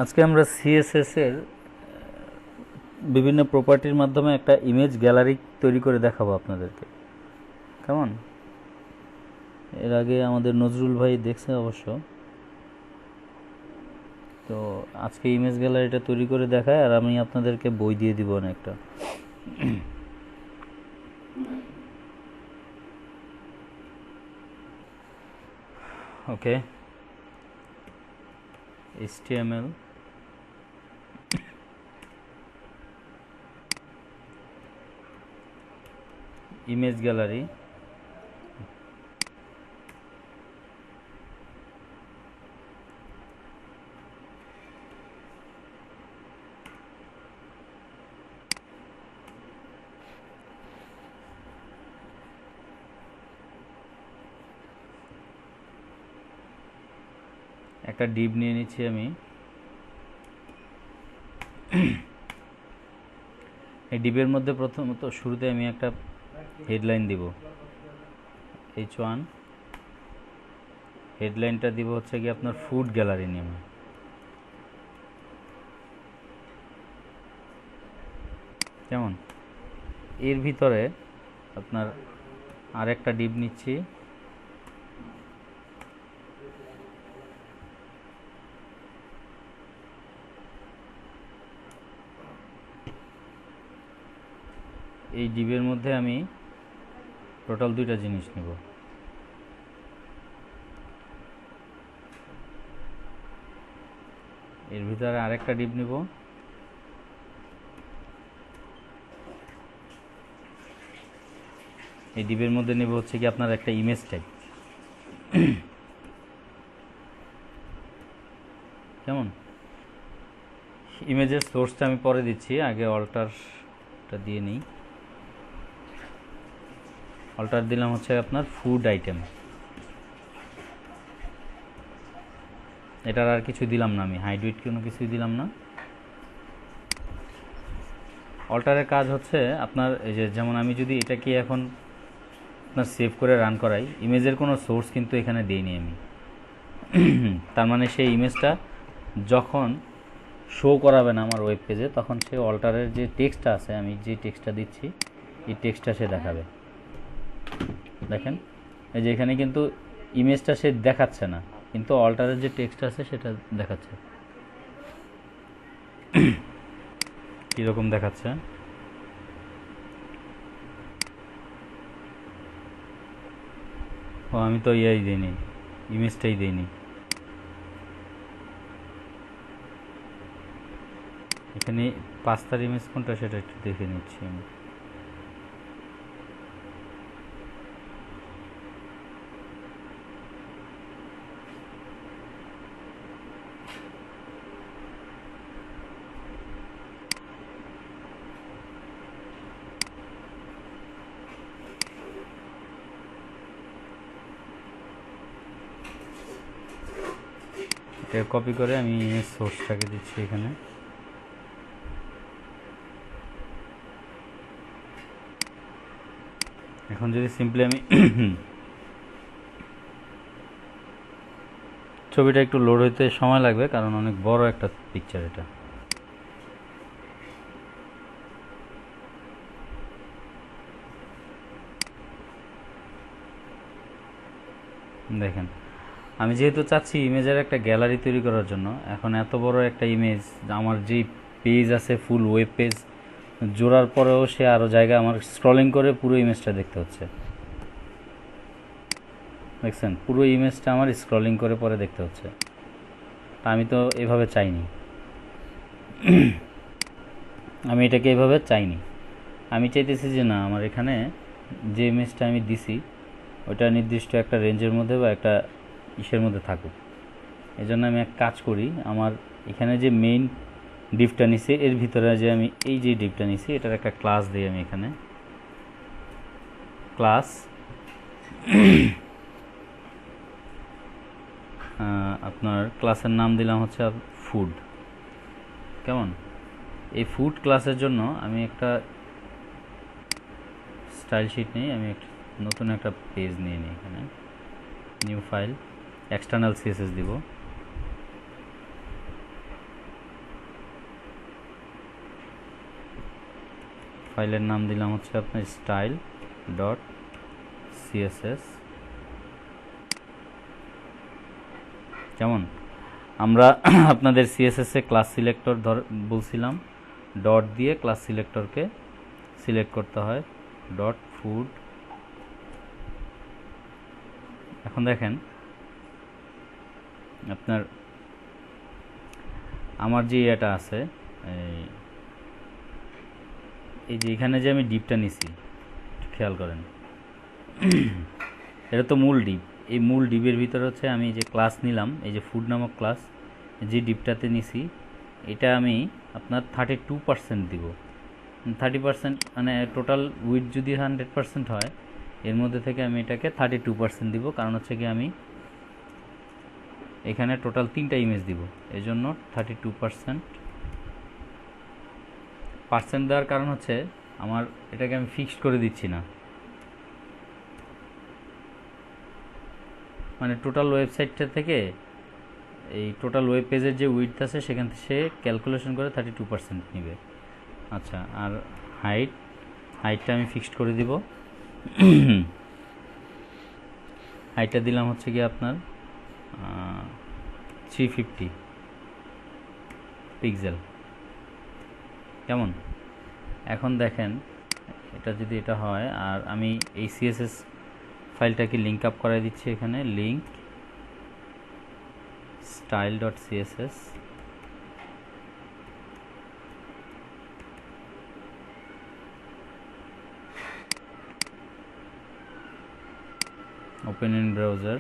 আজকে আমরা সিএসএস এর বিভিন্ন প্রপার্টির মাধ্যমে একটা ইমেজ গ্যালারি তৈরি করে দেখাবো আপনাদেরকে। কেমন? এর আগে আমাদের নজরুল ভাই দেখছে অবশ্য। তো আজকে ইমেজ গ্যালারিটা তৈরি করে দেখায়, আর আমি আপনাদেরকে বই দিয়ে দিব অনেকটা। ওকে, HTML, ইমেজ গ্যালারি, একটা ডিভ নিয়ে নিচ্ছি আমি। এই ডিবের মধ্যে প্রথমত শুরুতে আমি একটা হেডলাইন দিব, H1। হেডলাইনটা দিব হচ্ছে কি আপনার ফুড গ্যালারি নেমে। কেমন? এর ভিতরে আপনার আরেকটা ডিপ নিচ্ছি, এই ডিবের মধ্যে আমি টোটাল দুইটা জিনিস নেব। এর ভিতরে আরেকটা ডিপ নিব, এই ডিবের মধ্যে নেব হচ্ছে কি আপনার একটা ইমেজ ট্যাগ। কেমন? ইমেজের সোর্সটা আমি পরে দিচ্ছি, আগে অল্টারটা দিয়ে নিই। অল্টার দিলাম হচ্ছে আপনার ফুড আইটেম। এটার আর কিছু দিলাম না, আমি হাইডুইট কোনো কিছুই দিলাম না। অল্টারের কাজ হচ্ছে আপনার এই যে, যেমন আমি যদি এটাকে এখন আপনার সেভ করে রান করাই, ইমেজের কোনো সোর্স কিন্তু এখানে দিইনি আমি। তার মানে সেই ইমেজটা যখন শো করাবে না আমার ওয়েব পেজে, তখন সে অল্টারের যে টেক্সটটা আছে, আমি যে টেক্সটটা দিচ্ছি, এই টেক্সটটা সে দেখাবে। দেখেন, এই যে এখানে কিন্তু ইমেজটা সে দেখাচ্ছে না, কিন্তু অল্টারের যে টেক্সট আছে সেটা দেখাচ্ছে। কীরকম দেখাচ্ছে? ও, আমি তো ইয়াই দিইনি, ইমেজটাই দিইনি। এখানে 5 তার ইমেজ কোনটা সেটা একটু দেখে নিচ্ছি আমি। এটা কপি করে আমি ইমেজ সোর্সটাকে দিচ্ছি এখানে। এখন যদি সিম্পলি আমি ছবিটা একটু লোড হইতে সময় লাগবে, কারণ অনেক বড় একটা পিকচার এটা। দেখেন, আমি যেহেতু চাচ্ছি ইমেজের একটা গ্যালারি তৈরি করার জন্য, এখন এত বড় একটা ইমেজ, আমার যেই পেজ আছে ফুল ওয়েব পেজ জোড়ার পরেও সে আরও জায়গা আমার স্ক্রলিং করে পুরো ইমেজটা দেখতে হচ্ছে। দেখছেন, পুরো ইমেজটা আমার স্ক্রলিং করে পরে দেখতে হচ্ছে। তা আমি তো এভাবে চাইনি, আমি এটাকে এভাবে চাইনি। আমি চাইতেছি যে না, আমার এখানে যে ইমেজটা আমি দিছি ওটা নির্দিষ্ট একটা রেঞ্জের মধ্যে বা একটা ইসের মধ্যে থাকুক। এই জন্য আমি এক কাজ করি, আমার এখানে যে মেইন ডিভটা নিছি, এর ভিতরে যে আমি এই যে ডিভটা নিছি এটার একটা ক্লাস দিই আমি এখানে। ক্লাস আপনার ক্লাসের নাম দিলাম হচ্ছে ফুড। কেমন? এই ফুড ক্লাসের জন্য আমি একটা স্টাইল শিট নিই, আমি নতুন একটা পেজ নিয়ে নিই। এখানে নিউ ফাইল, এক্সটার্নাল সিএসএস দিব। ফাইলের নাম দিলাম হচ্ছে আপনার স্টাইল ডট সিএসএস। যেমন আমরা আপনাদের সিএসএসে ক্লাস সিলেক্টর বলছিলাম, ডট দিয়ে ক্লাস সিলেক্টরকে সিলেক্ট করতে হয়, ডট ফুড। এখন দেখেন আপনার আমার যে এটা আছে, এই যে এখানে যে আমি ডিপটা নিছি, খেয়াল করেন এটা তো মূল ডিপ। এই মূল ডিপের ভিতরে হচ্ছে আমি যে ক্লাস নিলাম, এই যে ফুড নামক ক্লাস যে ডিপটাতে নিছি, এটা আমি আপনার 32% দিব। 30% মানে টোটাল উইথ যদি 100% হয়, এর মধ্যে থেকে আমি এটাকে 32% দিব। কারণ হচ্ছে কি আমি এখানে টোটাল 3টা ইমেজ দিব, এই জন্য 32%। পার্সেন্ট দেওয়ার কারণ হচ্ছে আমার এটাকে আমি ফিক্সড করে দিচ্ছি না, মানে টোটাল ওয়েবসাইটটা থেকে এই টোটাল ওয়েব পেজের যে উইডথ আছে সেখান থেকে সে ক্যালকুলেশন করে 32% নেবে। আচ্ছা, আর হাইটটা আমি ফিক্সড করে দিব। হাইটটা দিলাম হচ্ছে কি আপনার 350 পিক্সেল। কেমন? এখন দেখেন এটা যদি এটা হয়, আর আমি এই সিএসএস ফাইলটাকে লিঙ্ক আপ করাই দিচ্ছি এখানে, link style dot CSS. Open in browser.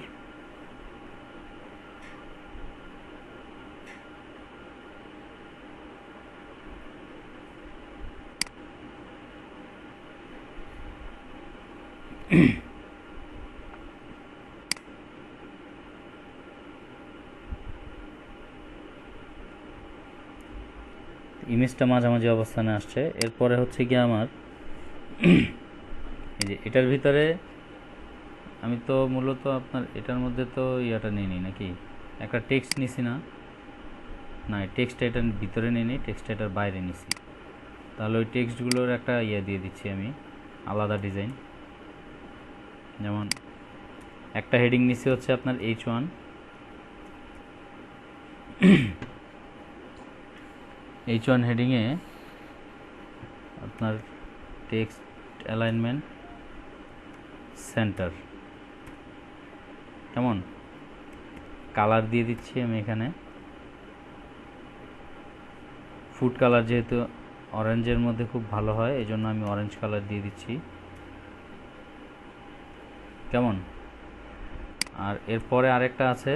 ইমেজটা মাঝামাঝি অবস্থানে আসছে। এরপরে হচ্ছে কি আমার এই যে এটার ভিতরে আমি তো মূলত আপনার এটার মধ্যে তো ইয়াটা নিই নাকি, একটা টেক্সট নিছি না, না টেক্সট এটার ভিতরে নিই, টেক্সট এটার বাইরে নিছি। তাহলে ওই টেক্সটগুলোর একটা ইয়ে দিয়ে দিচ্ছি আমি, আলাদা ডিজাইন। যেমন একটা হেডিং নিছি হচ্ছে আপনার H1, H1 হেডিংয়ে আপনার টেক্সট অ্যালাইনমেন্ট সেন্টার। কেমন? কালার দিয়ে দিচ্ছি আমি এখানে ফুড কালার, যেহেতু অরেঞ্জের মধ্যে খুব ভালো হয় এই জন্য আমি অরেঞ্জ কালার দিয়ে দিচ্ছি। কেমন? আর এরপরে আরেকটা আছে,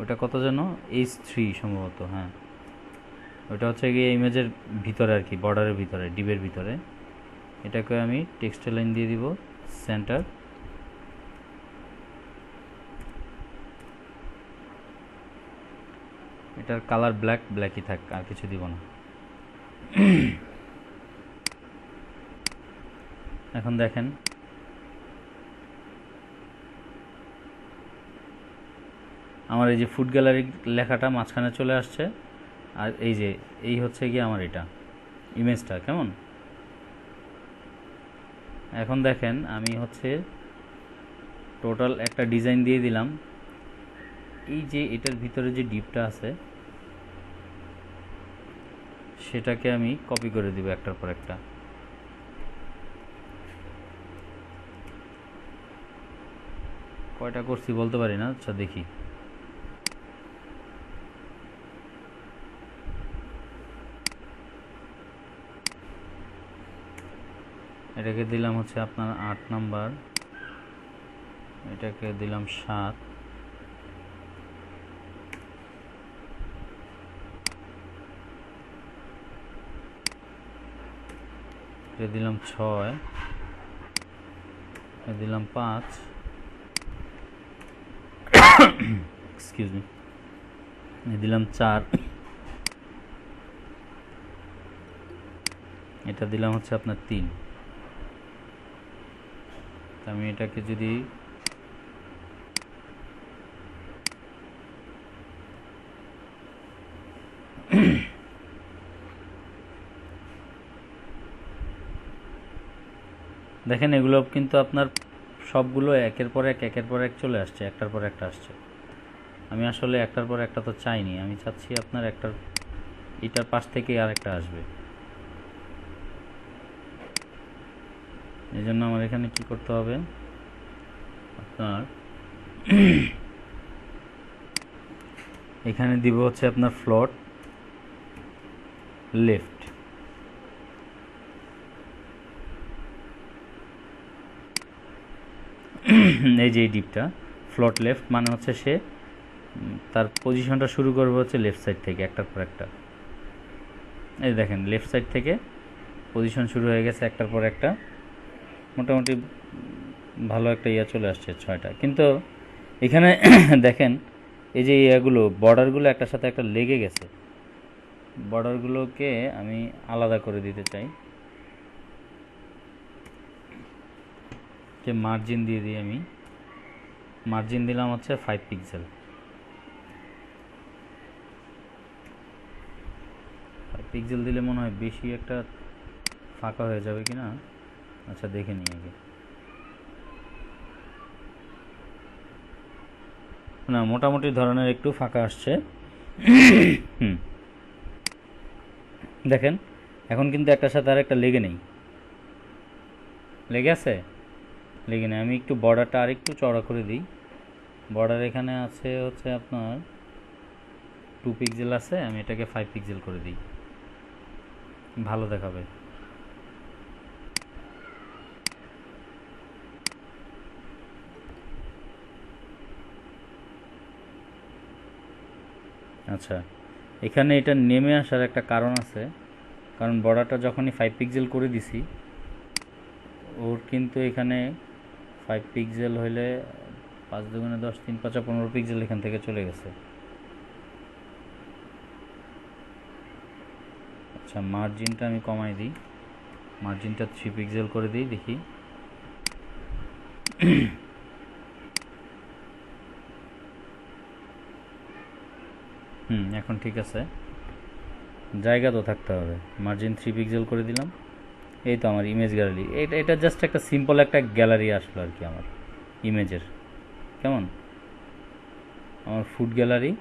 ওটা কত যেন H3 সম্ভবত, হ্যাঁ ওটা হচ্ছে গিয়ে ইমেজের ভিতরে আর কি, বর্ডারের ভিতরে, ডিপের ভিতরে। এটাকে আমি টেক্সট লাইন দিয়ে দিব সেন্টার। এটার কালার ব্ল্যাকই থাক, আর কিছু দিব না। এখন দেখেন আমার এই যে ফুড গ্যালারি লেখাটা মাঝখানে চলে আসছে, আর এই যে এই হচ্ছে গিয়ে আমার এটা ইমেজটা। কেমন? এখন দেখেন আমি হচ্ছে টোটাল একটা ডিজাইন দিয়ে দিলাম। এই যে এটার ভিতরে যে ডিপটা আছে সেটাকে আমি কপি করে দিব একটার পর একটা। কয়টা করছি বলতে পারি না, আচ্ছা দেখি। এটাকে দিলাম হচ্ছে আপনার 8 নাম্বার, এটাকে দিলাম 7, এটা দিলাম 6, এটা দিলাম 5, এক্সকিউজ মি, দিলাম 4, এটা দিলাম হচ্ছে আপনার 3। আমি এটাকে যদি দেখেন এগুলো কিন্তু আপনার সবগুলো একের পর এক চলে আসছে, একটার পর একটা আসছে। আমি আসলে একটার পর একটা তো চাইনি, আমি চাচ্ছি আপনার এটার পাশ থেকে আরেকটা আসবে। এই জন্য আমার এখানে কি করতে হবে, আপনার এখানে দিব হচ্ছে আপনার ফ্লোট লেফট। এই যে এই ডিপটা ফ্লোট লেফট মানে হচ্ছে সে তার পজিশনটা শুরু করবে হচ্ছে লেফট সাইড থেকে একটার পর একটা। এই দেখেন লেফট সাইড থেকে পজিশন শুরু হয়ে গেছে একটার পর একটা, মোটামুটি ভালো একটা ইয়া চলে আসছে 6টা। কিন্তু এখানে দেখেন এই যে ইয়াগুলো বর্ডারগুলো একটার সাথে একটা লেগে গেছে, বর্ডারগুলোকে আমি আলাদা করে দিতে চাই। যে মার্জিন দিয়ে দিই, আমি মার্জিন দিলাম হচ্ছে 5 পিক্সেল। 5 পিক্সেল দিলে মনে হয় বেশি একটা ফাঁকা হয়ে যাবে কি না, আচ্ছা দেখে নিই আগে। না, মোটামুটি ধরনের একটু ফাঁকা আসছে। দেখেন এখন কিন্তু একটার সাথে আর একটা লেগে নেই, লেগে আছে, লেগে নেই। আমি একটু বর্ডারটা আর একটু চড়া করে দিই। বর্ডার এখানে আছে হচ্ছে আপনার 2 পিক্সেল আছে, আমি এটাকে 5 পিক্সেল করে দিই, ভালো দেখাবে। আচ্ছা, এখানে এটা নেমে আসার একটা কারণ আছে, কারণ বর্ডারটা যখনই 5 পিক্সেল করে দিছি, ওর কিন্তু এখানে 5 পিক্সেল হইলে 5 দুগুণে 10, 3 5 15 পিক্সেল এখান থেকে চলে গেছে। আচ্ছা, মার্জিনটা আমি কমাই দিই, মার্জিনটা 3 পিক্সেল করে দিই, দেখি। এখন ঠিক আছে, জায়গা তো থাকতে হবে। মার্জিন 3 পিক্সেল করে দিলাম। এই তো আমার ইমেজ গ্যালারি, এটা জাস্ট একটা সিম্পল একটা গ্যালারি আসলো আর কি আমার ইমেজের। কেমন আমার ফুড গ্যালারি,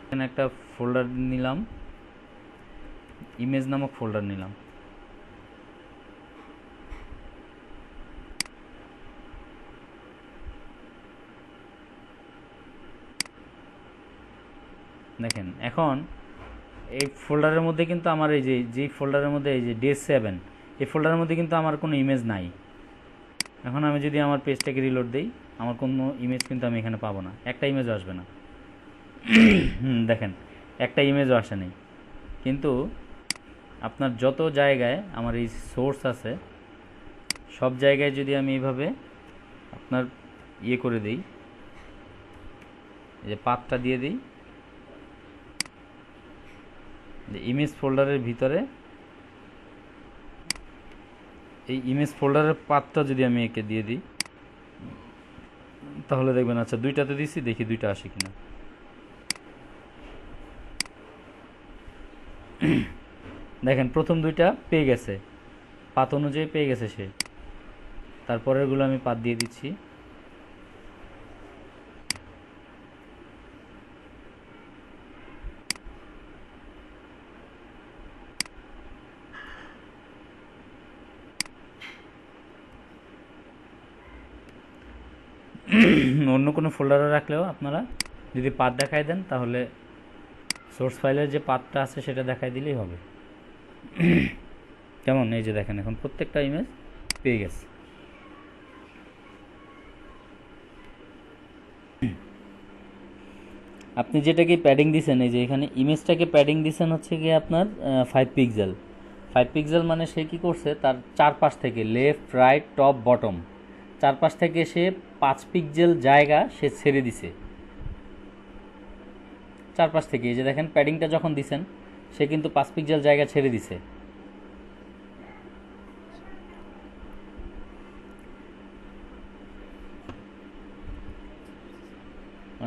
এখানে একটা ফোল্ডার নিলাম, ইমেজ নামক ফোল্ডার নিলাম। দেখেন এখন এই ফোল্ডারের মধ্যে কিন্তু আমার এই যে ফোল্ডারের মধ্যে এই যে ডে7, এই ফোল্ডারের মধ্যে কিন্তু আমার কোনো ইমেজ নাই। এখন আমি যদি আমার পেজটাকে রিলোড দিই, আমার কোনো ইমেজ কিন্তু আমি এখানে পাবো না, একটা ইমেজও আসবে না। দেখেন একটা ইমেজও আসে নেই। কিন্তু আপনার যত জায়গায় আমার এই সোর্স আছে, সব জায়গায় যদি আমি এইভাবে আপনার ইয়ে করে দিই, এই যে পাথটা দিয়ে দিই, যে ইমেজ ফোল্ডারের ভিতরে এই ইমেজ ফোল্ডারের পাথটা যদি আমি একে দিয়ে দিই, তাহলে দেখবেন আচ্ছা দুইটাতে দিছি, দেখি দুইটা আসে কিনা। দেখেন প্রথম দুইটা পেয়ে গেছে, পাত অনুযায়ী পেয়ে গেছে সে। তারপরেরগুলো আমি পাত দিয়ে দিচ্ছি। অন্য কোনো ফোল্ডারে রাখলেও আপনারা যদি পাত দেখায় দেন, তাহলে সোর্স ফাইলের যে পাতটা আছে সেটা দেখাই দিলেই হবে। কেমন, এই যে দেখেন এখন প্রত্যেকটা ইমেজ পেয়ে গেছে। আপনি যেটাকে প্যাডিং দিছেন, এই যে এখানে ইমেজটাকে প্যাডিং দিছেন হচ্ছে গিয়ে আপনার 5 পিক্সেল। 5 পিক্সেল মানে সে কী করছে, তার চারপাশ থেকে লেফট রাইট টপ বটম চারপাশ থেকে সে 5 পিক্সেল জায়গা সে ছেড়ে দিছে চারপাশ থেকে। এই যে দেখেন প্যাডিংটা যখন দিছেন, সে কিন্তু 5 পিক্সেল জায়গা ছেড়ে দিছে।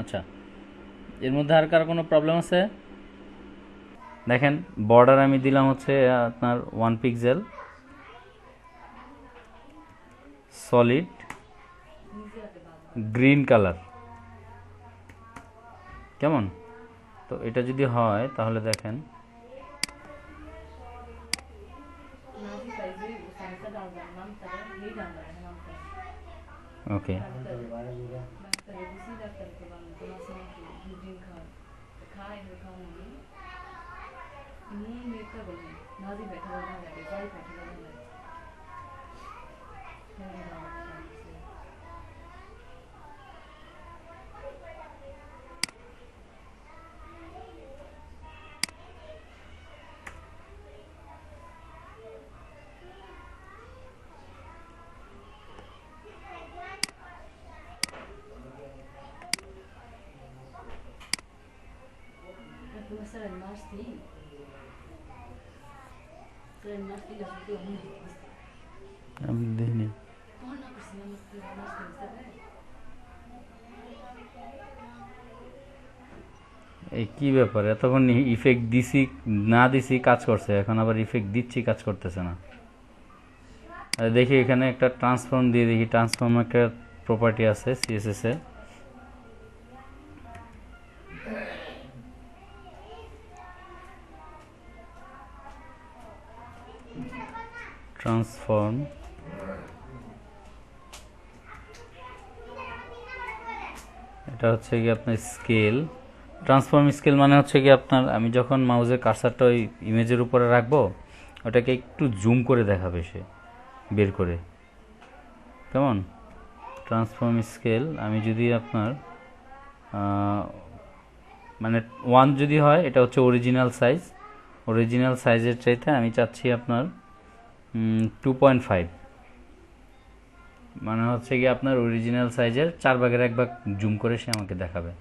আচ্ছা, এর মধ্যে আর কার কোনো প্রবলেম আছে? দেখেন বর্ডার আমি দিলাম হচ্ছে আপনার 1 পিক্সেল সলিড গ্রিন কালার। কেমন? তো এটা যদি হয় তাহলে দেখেন ওকে। আমি দেখিনি। এই কি ব্যাপার, এতক্ষণ ইফেক্ট দিছি না দিছি কাজ করছে, এখন আবার ইফেক্ট দিচ্ছি কাজ করতেছে না। দেখি এখানে একটা ট্রান্সফর্ম দিয়ে দেখি, ট্রান্সফর্ম একটা প্রপার্টি আছে সিএসএস এ। ট্রান্সফর্ম এটা হচ্ছে কি আপনার স্কেল, ট্রান্সফর্ম স্কেল মানে হচ্ছে কি আপনার, আমি যখন মাউসের কার্সারটা ওই ইমেজের উপরে রাখবো ওটাকে একটু জুম করে দেখাবে সে বের করে। কেমন? ট্রান্সফর্ম স্কেল আমি যদি আপনার মানে 1 যদি হয় এটা হচ্ছে অরিজিনাল সাইজ, অরিজিনাল সাইজের চাইতে আমি চাচ্ছি আপনার 2.5, মানে হচ্ছে কি আপনার অরিজিনাল সাইজের 4/1 জুম করে সে আমাকে দেখাবে।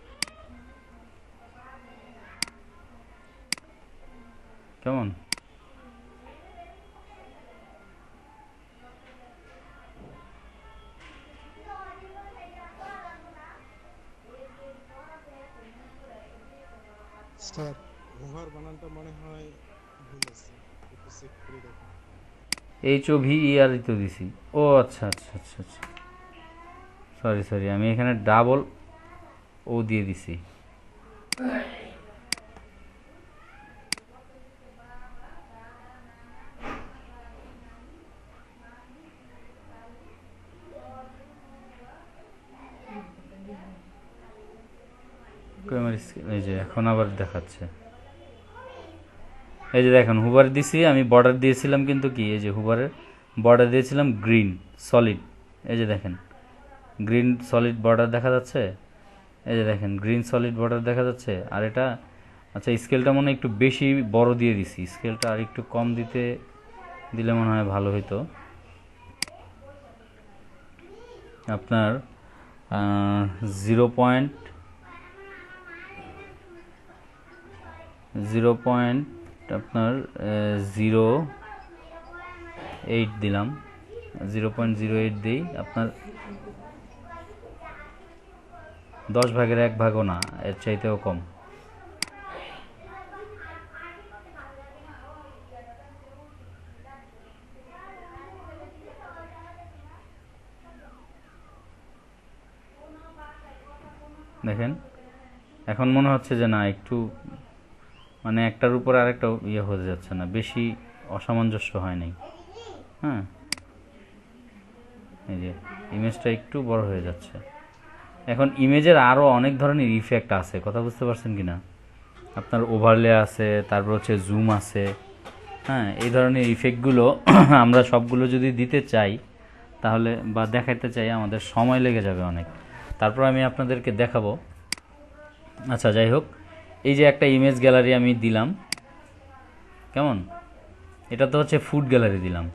কেমন? স্যার, গুহার বানানটা মনে হয় ভুল আছে, একটু চেক করে দেখুন। HOVER তো দিছি। ও আচ্ছা আচ্ছা আচ্ছা আচ্ছা, সরি সরি, আমি এখানে ডাবল ও দিয়ে দিছি। এই যে এখন আবার দেখাচ্ছে, এই যে দেখেন হুবার দিছি আমি, বর্ডার দিয়েছিলাম কিন্তু কি এই যে হুবারের বর্ডার দিয়েছিলাম গ্রিন সলিড, এই যে দেখেন গ্রিন সলিড বর্ডার দেখা যাচ্ছে, এই যে দেখেন গ্রিন সলিড বর্ডার দেখা যাচ্ছে। আর এটা আচ্ছা স্কেলটা মনে হয় একটু বেশি বড় দিয়ে দিছি, স্কেলটা আর একটু কম দিলে মনে হয় ভালো হইতো। আপনার 0 পয়েন্ট আপনার 0.8 দিলাম, 0.08 দিই আপনার 10/1 না, এর চাইতেও কম। দেখেন এখন মনে হচ্ছে যে না একটু মানে একটার উপর আরেকটা ইয়ে হয়ে যাচ্ছে না, বেশি অসামঞ্জস্য হয় নাই। হ্যাঁ, এই যে ইমেজটা একটু বড় হয়ে যাচ্ছে। এখন ইমেজের আরও অনেক ধরনের ইফেক্ট আছে, কথা বুঝতে পারছেন কি না? আপনার ওভারলে আছে, তারপর হচ্ছে জুম আছে। হ্যাঁ, এই ধরনের ইফেক্টগুলো আমরা সবগুলো যদি দিতে চাই তাহলে বা দেখাতে চাই আমাদের সময় লেগে যাবে অনেক, তারপর আমি আপনাদেরকে দেখাবো। আচ্ছা যাই হোক, এই যে একটা ইমেজ গ্যালারি আমি দিলাম, কেমন? এটা তো হচ্ছে ফুড গ্যালারি দিলাম,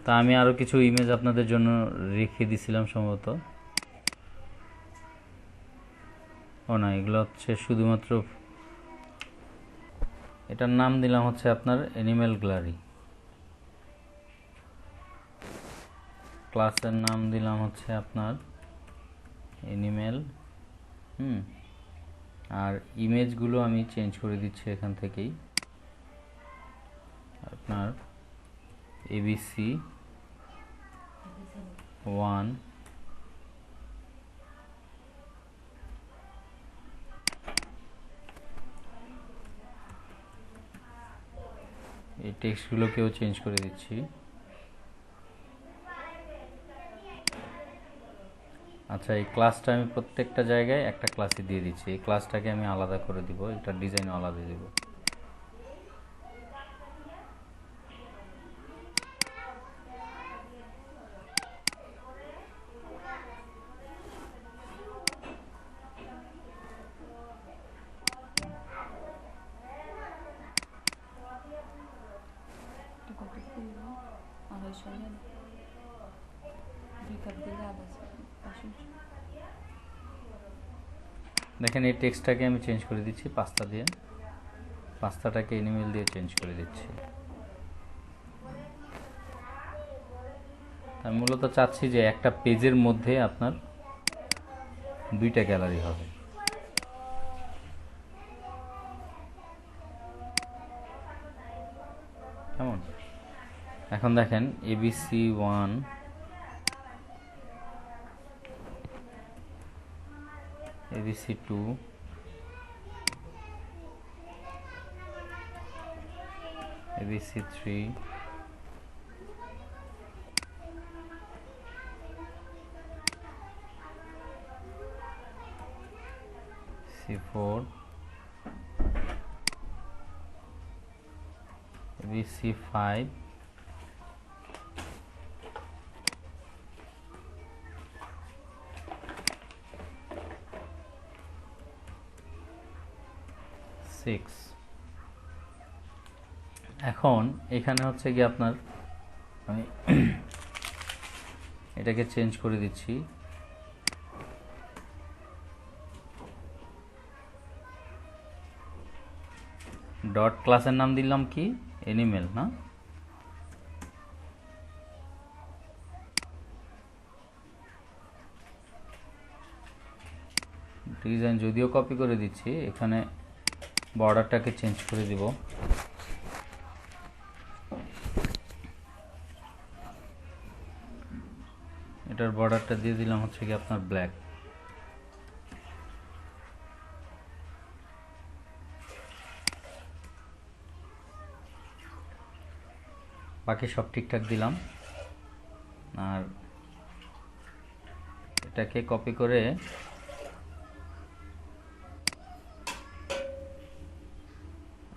তা আমি আরও কিছু ইমেজ আপনাদের জন্য রেখে দিছিলাম সম্ভবত। ও না, এগুলো হচ্ছে শুধুমাত্র, এটার নাম দিলাম হচ্ছে আপনার অ্যানিমেল গ্যালারি, ক্লাসের নাম দিলাম হচ্ছে আপনার অ্যানিমেল আর ইমেজগুলো আমি চেঞ্জ করে দিচ্ছি এখান থেকেই। আপনার এবিসি 1 এই টেক্সটগুলোকেও চেঞ্জ করে দিচ্ছি। আচ্ছা, এই ক্লাসটা আমি প্রত্যেকটা জায়গায় একটা ক্লাসে দিয়ে দিচ্ছি। এই ক্লাসটাকে আমি আলাদা করে দিব, এটার ডিজাইনও আলাদা দিব। দেখেন এই টেক্সটটাকে আমি চেঞ্জ করে দিচ্ছি পাস্তা দিয়ে, পাস্তাটাকে এনিমেল দিয়ে চেঞ্জ করে দিচ্ছি। আমি মূলত চাচ্ছি যে একটা পেজের মধ্যে আপনার দুইটা গ্যালারি হবে। কেমন? এখন দেখেন ABC 1 ABC 2 ABC 3 C4 ABC 5 6। এখন এখানে হচ্ছে কি আপনার আমি এটাকে চেঞ্জ করে দিচ্ছি। ডট ক্লাসের নাম দিলাম কি এনিমেল, না? ডিজাইন যদিও কপি করে দিচ্ছি, এখানে বর্ডারটাকে চেঞ্জ করে দিব। এটার বর্ডারটা দিয়ে দিলাম হচ্ছে কি আপনার ব্ল্যাক। বাকি সব ঠিকঠাক দিলাম। আর এটাকে কপি করে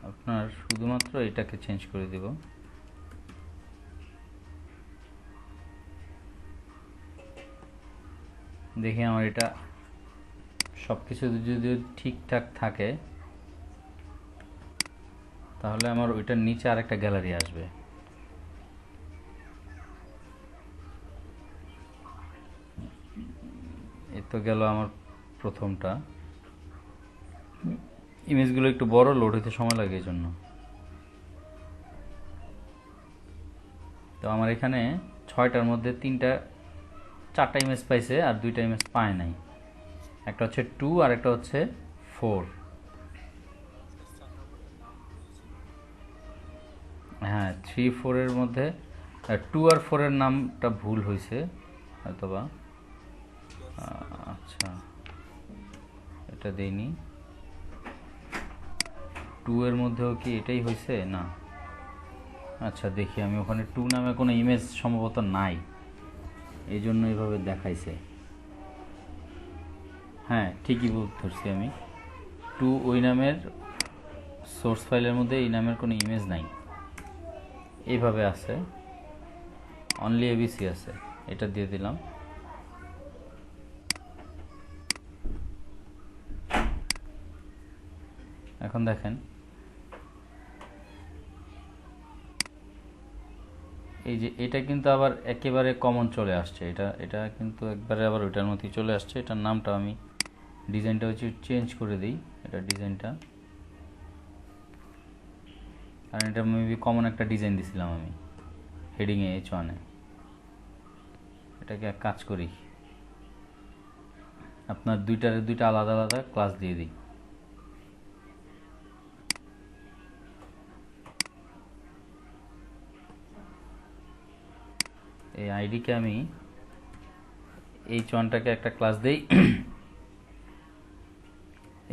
আপনার শুধুমাত্র এটাকে চেঞ্জ করে দিব। দেখি আমার এটা সব কিছু যদি ঠিকঠাক থাকে তাহলে আমার ওইটার নিচে আরেকটা গ্যালারি আসবে। এই তো গেল আমার প্রথমটা। ইমেজগুলো একটু বড়, লোড হতে সময় লাগে এই জন্য। তো আমার এখানে 6টার মধ্যে 4টা ইমেজ পাইছে আর 2টা ইমেজ পায় নাই। একটা হচ্ছে 2 আর একটা হচ্ছে 4। হ্যাঁ, 3 4 এর মধ্যে 2 আর 4 এর নামটা ভুল হয়েছে হয়তোবা। আচ্ছা, এটা দেইনি। 2 এর মধ্যেও কি এটাই হয়েছে? না। আচ্ছা, দেখি আমি ওখানে 2 নামে কোনো ইমেজ সম্ভবত নাই, এই জন্য এইভাবে দেখাইছে। হ্যাঁ, ঠিকই ধরছি আমি। 2 ওই নামের সোর্স ফাইলের মধ্যে এই নামের কোনো ইমেজ নাই, এইভাবে আছে, অনলি এবিসি আছে। এটা দিয়ে দিলাম। এখন দেখেন এই যে এটা কিন্তু আবার একেবারে কমন চলে আসছে। এটা কিন্তু একবারে আবার ওইটার মতোই চলে আসছে। এটার নামটা আমি ডিজাইনটা হচ্ছে চেঞ্জ করে দিই। এটা ডিজাইনটা, কারণ এটা মেবি কমন একটা ডিজাইন দিছিলাম আমি হেডিংয়ে H1-এ। এটাকে এক কাজ করি, আপনার দুইটা আলাদা আলাদা ক্লাস দিয়ে দিই। এই আইডিকে আমি h1টাকে একটা ক্লাস দেই।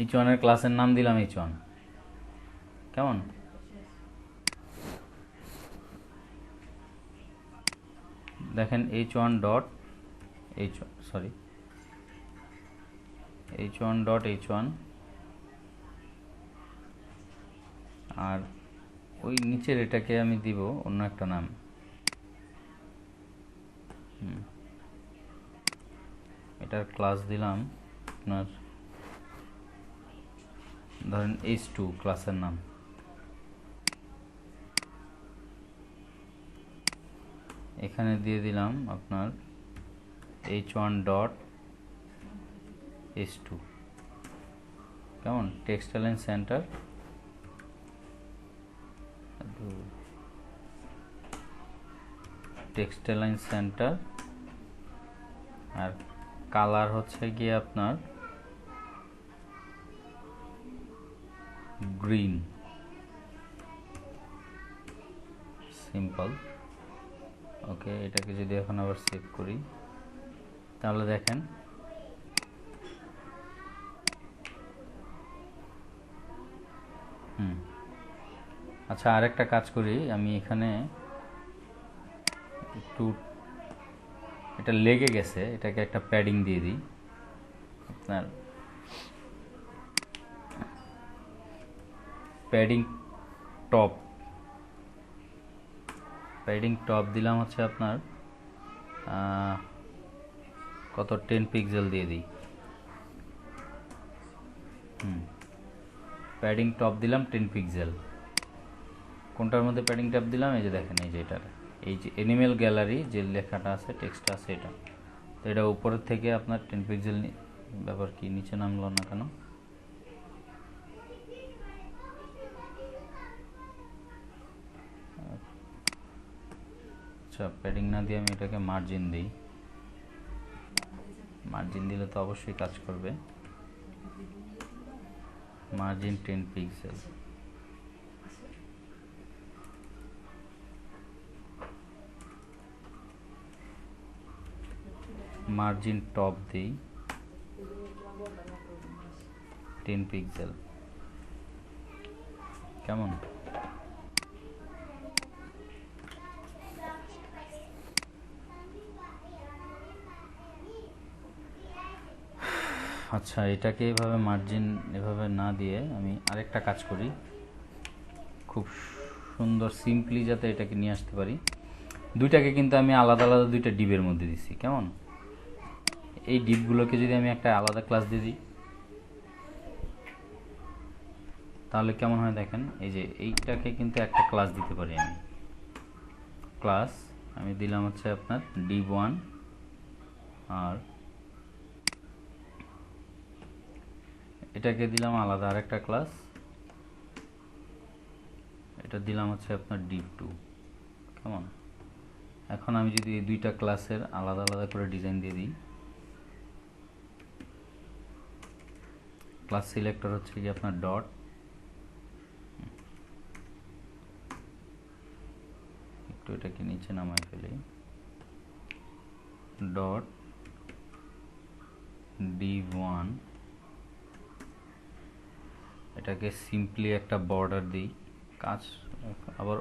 h1 এর ক্লাসের নাম দিলাম h1। কেমন? দেখেন h1 ডট h1 আর ওই নিচের এটাকে আমি দিব অন্য একটা নাম। এটার ক্লাস দিলাম আপনার ধরেন h2 ক্লাসের নাম। এখানে দিয়ে দিলাম আপনার h1 ডট h2। কেমন? টেক্সটাইল এন্ড সেন্টার আর কালার হচ্ছে গিয়ে আপনার গ্রিন, সিম্পল। ওকে, এটাকে যদি এখন আবার সেভ করি তাহলে দেখেন আচ্ছা, আরেকটা কাজ করি আমি এখানে একটু, এটা লেগে গেছে, এটাকে একটা প্যাডিং দিয়ে দিই। আপনার প্যাডিং টপ দিলাম হচ্ছে আপনার কত 10 পিক্সেল দিয়ে দিই। প্যাডিং টপ দিলাম 10 পিক্সেল। কোনটার মধ্যে প্যাডিং টপ দিলাম? এই যে দেখেন, এই যে এটার, এই যে অ্যানিমেল গ্যালারি যে লেখাটা আছে, টেক্সটটা আছে, এটা তো এটা উপরের থেকে আপনার 10 পিক্সেল। ব্যাপার কি নিচে নামলো না কেন? আচ্ছা, প্যাডিং না দিয়ে আমি এটাকে মার্জিন দিই। মার্জিন দিলে তো অবশ্যই কাজ করবে। Margin 10 pixel. মার্জিন টপ দিই 10 পিক্সেল। কেমন? আচ্ছা, এটাকে এভাবে মার্জিন এভাবে না দিয়ে আমি আরেকটা কাজ করি, খুব সুন্দর সিম্পলি যাতে এটাকে নিয়ে আসতে পারি। দুইটাকে কিন্তু আমি আলাদা আলাদা দুইটা ডিপের মধ্যে দিচ্ছি। কেমন? এই ডিপগুলোকে যদি আমি একটা আলাদা ক্লাস দিয়ে দিই তাহলে কেমন হয় দেখেন। এই যে এইটাকে কিন্তু একটা ক্লাস দিতে পারি আমি। ক্লাস আমি দিলাম হচ্ছে আপনার div1, আর এটাকে দিলাম আলাদা আরেকটা ক্লাস, এটা দিলাম হচ্ছে আপনার div2। কেমন? এখন আমি যদি এই দুইটা ক্লাসের আলাদা আলাদা করে ডিজাইন দিয়ে দিই, ক্লাস সিলেক্টর হচ্ছে কি আপনার ডট, একটু এটাকে নিচে নামায় ফেলি, ডট div1, এটাকে সিম্পলি একটা বর্ডার দিই। কাজ আবার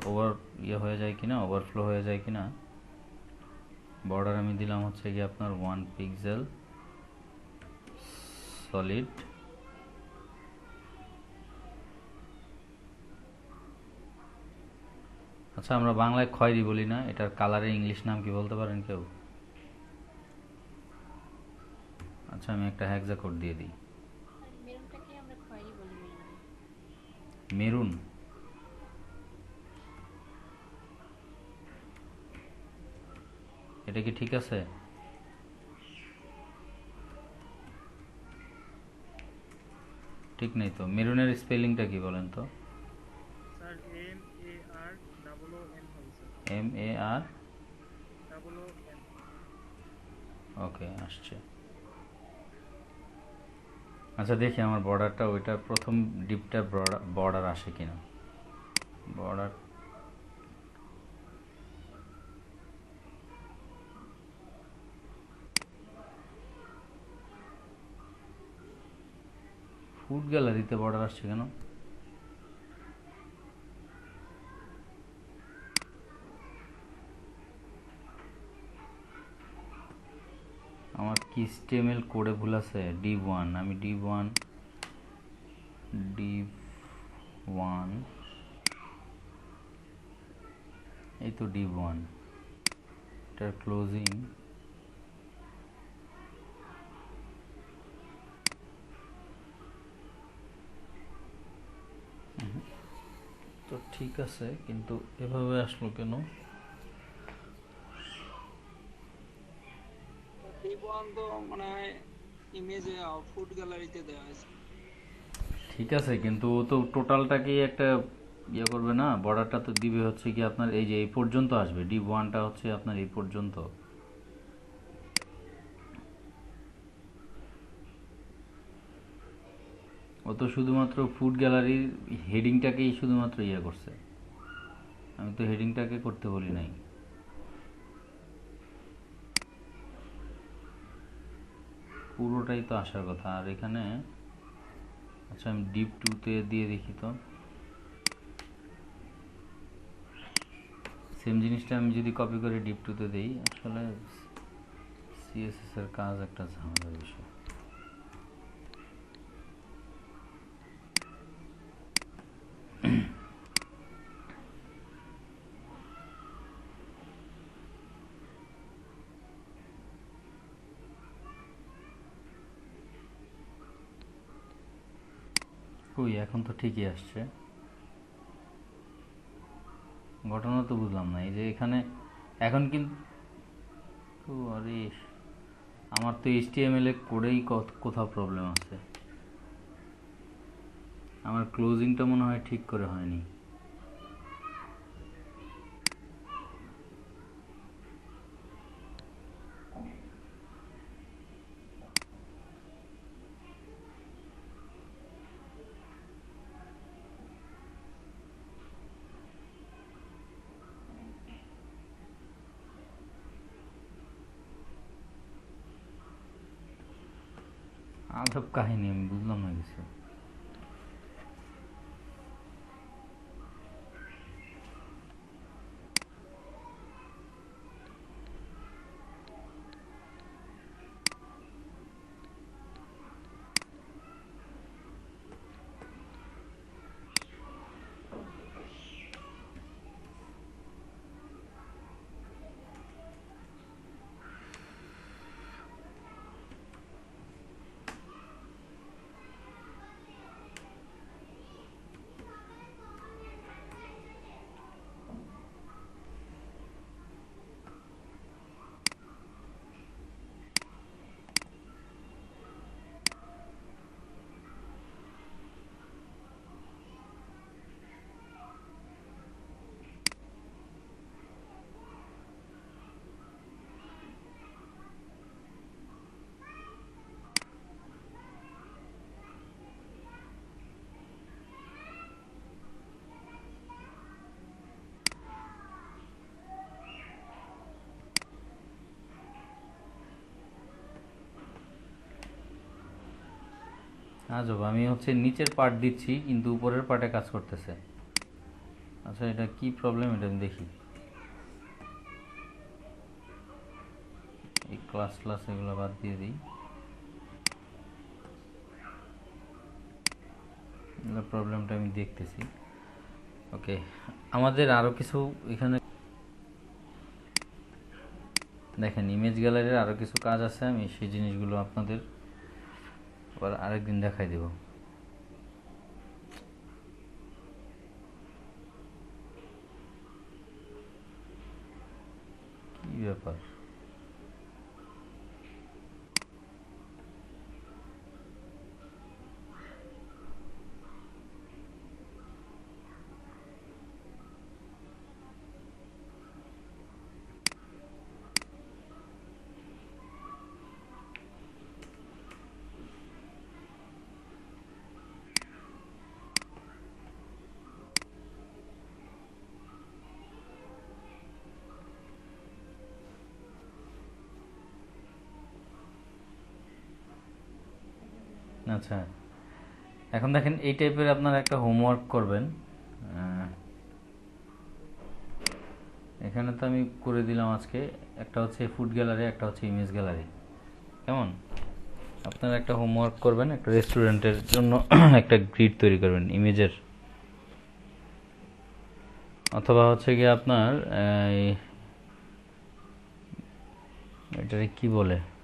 হয়ে যায় কিনা, ওভারফ্লো হয়ে যায় কিনা। বর্ডার আমি দিলাম হচ্ছে কি আপনার 1 পিক্সেল সলিড। আচ্ছা, আমরা বাংলায় খয়েরি বলি না, এটার কালারের ইংলিশ নাম কি বলতে পারেন কেউ? আচ্ছা, আমি একটা হেক্সা কোড দিয়ে দিই। মেরুন? এটা কি ঠিক আছে? ঠিক নেই তো। মেরুনের স্পেলিংটা কি বলেন তো? স্যার MAR MAR ওকে, আসছে। আচ্ছা, দেখি আমার বর্ডারটা, ওইটা প্রথম ডিপটার বর্ডার আসে কিনা। বর্ডার ফুড গ্যালারিতে বর্ডার আসছে কেন? আমার কি HTML কোডে ভুল আছে? div1, আমি div1 এই তো div1, এটার ক্লোজিং তো ঠিক আছে, কিন্তু এভাবে আসলো কেন? D1 তো মনে হয় ইমেজে ফুড গ্যালারিতে দেওয়া আছে। ঠিক আছে, কিন্তু ও তো টোটালটাকেই একটা করবে না, বর্ডারটা তো দিবে হচ্ছে কি আপনার এই যে এই পর্যন্ত আসবে, div1টা হচ্ছে আপনার এই পর্যন্ত। ও তো শুধুমাত্র ফুড গ্যালারির হেডিংটাকেই শুধুমাত্র করছে, আমি তো হেডিংটাকে করতে বলি নাই। পুরোটাই তো আসার কথা। আর এখানে আচ্ছা আমি div2-তে দিয়ে দেখি তো, সেম জিনিসটা আমি যদি কপি করে div2-তে দিই, আসলে CSS এর কাজ একটা ঝামেলার বিষয়। ওই এখন তো ঠিকই আসছে, ঘটনা তো বুঝলাম না। এই যে এখানে এখন কিন্তু আরে আমার তো HTML এ কোডেই কোথাও প্রবলেম আছে, আমার ক্লোজিংটা মনে হয় ঠিক করে হয়নি। আজব কাহিনী, আমি বুঝলাম না কিছু। আজব, আমি হচ্ছে নিচের পার্ট দিচ্ছি কিন্তু উপরের পার্টে কাজ করতেছে। আচ্ছা এটা কি প্রবলেম, এটা আমি দেখি। এই ক্লাস ক্লাস এগুলো বাদ দিয়ে দিই, এগুলো প্রবলেমটা আমি দেখতেছি। ওকে, আমাদের আরও কিছু এখানে দেখেন, ইমেজ গ্যালারির আরও কিছু কাজ আছে, আমি সেই জিনিসগুলো আপনাদের আবার আরেকদিন দেখাই দেব। কি ব্যাপার? আচ্ছা এখন দেখেন এই টাইপের আপনার একটা হোমওয়ার্ক করবেন। এখানে তো আমি করে দিলাম আজকে, একটা হচ্ছে ফুড গ্যালারি, একটা হচ্ছে ইমেজ গ্যালারি। কেমন? আপনারা একটা হোমওয়ার্ক করবেন, একটা রেস্টুরেন্টের জন্য একটা গ্রিড তৈরি করবেন ইমেজের, অথবা হচ্ছে গিয়ে আপনার এটারে কি বলে